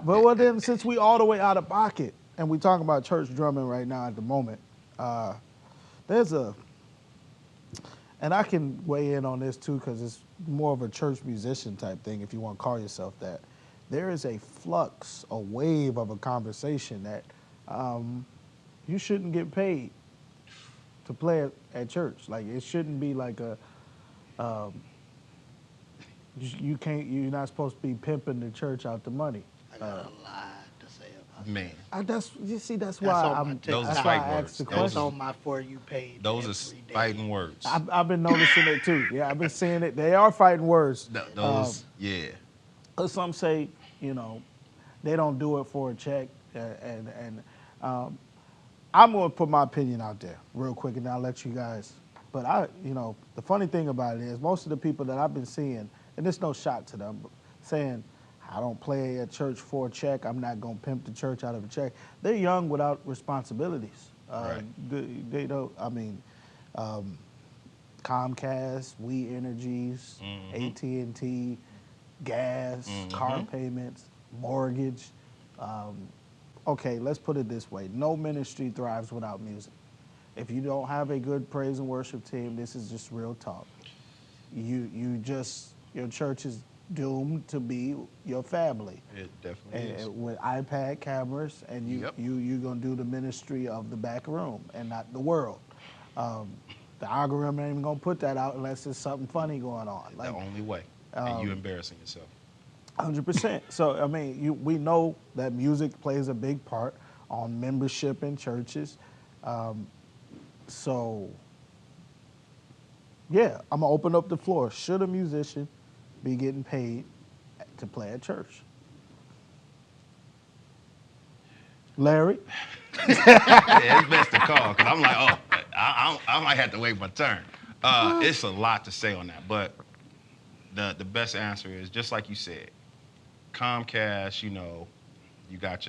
But well, then since we all the way out of pocket and we talking about church drumming right now at the moment, uh, there's a, and I can weigh in on this too because it's more of a church musician type thing if you want to call yourself that. There is a flux, a wave of a conversation that um, you shouldn't get paid to play at church. Like it shouldn't be like a um, you can't. You're not supposed to be pimping the church out the money. I got a lot to say about Man, That's you see. That's That's why on my I'm. TikTok. those That's are why I fighting asked words. the that. That's question. on my For You page Those every are day. fighting words. I've been noticing it too. Yeah, I've been seeing it. They are fighting words. Those, yeah. Some say, you know, they don't do it for a check, and um, I'm gonna put my opinion out there real quick, and I'll let you guys. But the funny thing about it is most of the people that I've been seeing, and there's no shot to them, saying, I don't play at church for a check. I'm not gonna pimp the church out of a check. They're young without responsibilities. Right. They don't. I mean, um, Comcast, We Energies, AT&T, gas, car payments, mortgage. Um, okay, let's put it this way: no ministry thrives without music. If you don't have a good praise and worship team, this is just real talk. Your church is doomed to be your family. It definitely is. And with iPad cameras, and Yep. you're gonna do the ministry of the back room and not the world. Um, the algorithm ain't even gonna put that out unless there's something funny going on. The only way. And you embarrassing yourself. 100%. So I mean, we know that music plays a big part on membership in churches. Um, so yeah, I'm gonna open up the floor. Should a musician be getting paid to play at church? Larry? Yeah, it's best to call because I'm like, I might have to wait my turn. It's a lot to say on that, but the best answer is just like you said. Comcast, you got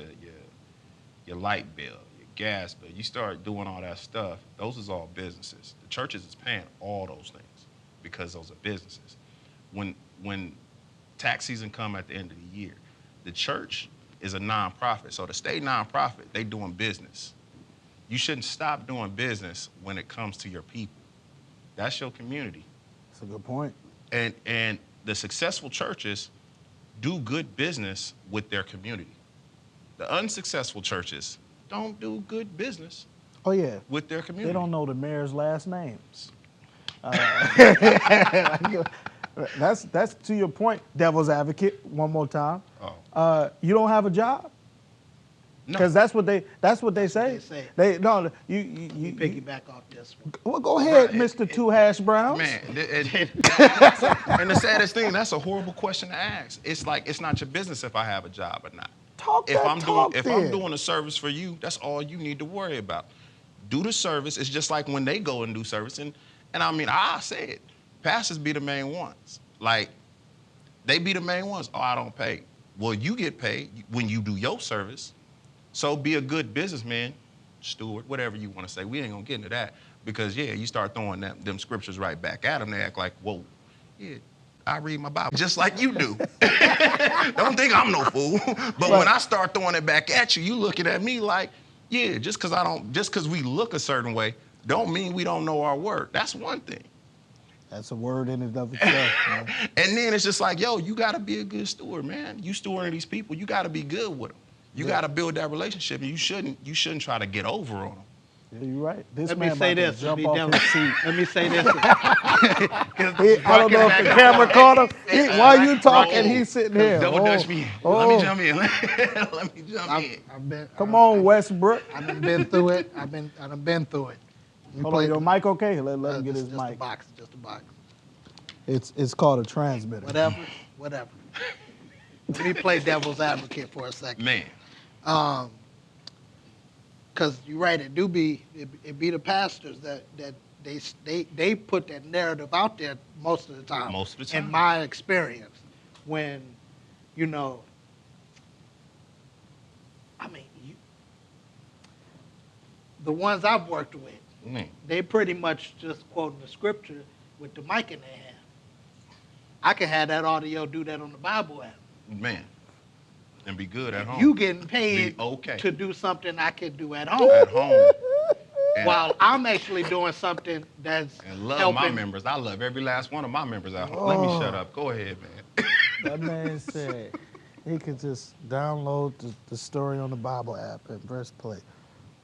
your light bill, your gas bill. You start doing all that stuff. Those is all businesses. The churches is paying all those things because those are businesses. When tax season come at the end of the year, the church is a nonprofit. So to stay nonprofit, they doing business. You shouldn't stop doing business when it comes to your people. That's your community. That's a good point. And the successful churches do good business with their community. The unsuccessful churches don't do good business Oh yeah, with their community. they don't know the mayor's last names. That's to your point, devil's advocate. One more time. Oh. You don't have a job No. because that's what they say. They say. You Piggyback off this one. well, go ahead, Right. Mr. Two Hash Browns. Man, and the saddest thing, that's a horrible question to ask. It's like it's not your business if I have a job or not. Talk If that I'm talk doing then. I'm doing a service for you, that's all you need to worry about. Do the service. It's just like when they go and do service, and I mean I say it. Pastors be the main ones. Like they be the main ones. Oh, I don't pay. Well, you get paid when you do your service. So be a good businessman, steward, whatever you want to say. We ain't gonna get into that because you start throwing them scriptures right back at them. They act like, whoa, yeah, I read my Bible just like you do. Don't think I'm no fool. But when I start throwing it back at you, you looking at me like, yeah, just because we look a certain way, don't mean we don't know our word. That's one thing. That's a word in and of itself, man. And then it's just like, yo, you got to be a good steward, man. You stewarding these people, you got to be good with them. You got to build that relationship, and you shouldn't try to get over on them. Yeah, you're right. This Let man me say about to this. jump off his seat. Let me say this. I don't know if the camera caught him. While you talking, he's sitting here. Double Dutch me. Let me jump in. Let me jump in. Come on, Westbrook. I done been through it. I done been through it. Hold on, your mic okay? Let him get his just mic. a box, just a box. It's called a transmitter. Whatever. Let me play devil's advocate for a second. Man. Because you're right, it be the pastors that they put that narrative out there most of the time. Most of the time. In my experience, when, the ones I've worked with, they pretty much just quoting the scripture with the mic in their hand. I can have that audio do that on the Bible app. Man. And be good at home. You getting paid Be okay. to do something I could do at home. At home. And, While I'm actually doing something that's and love helping. my members. I love every last one of my members at home. Let me shut up. Go ahead, man. That man said he could just download the story on the Bible app and press play.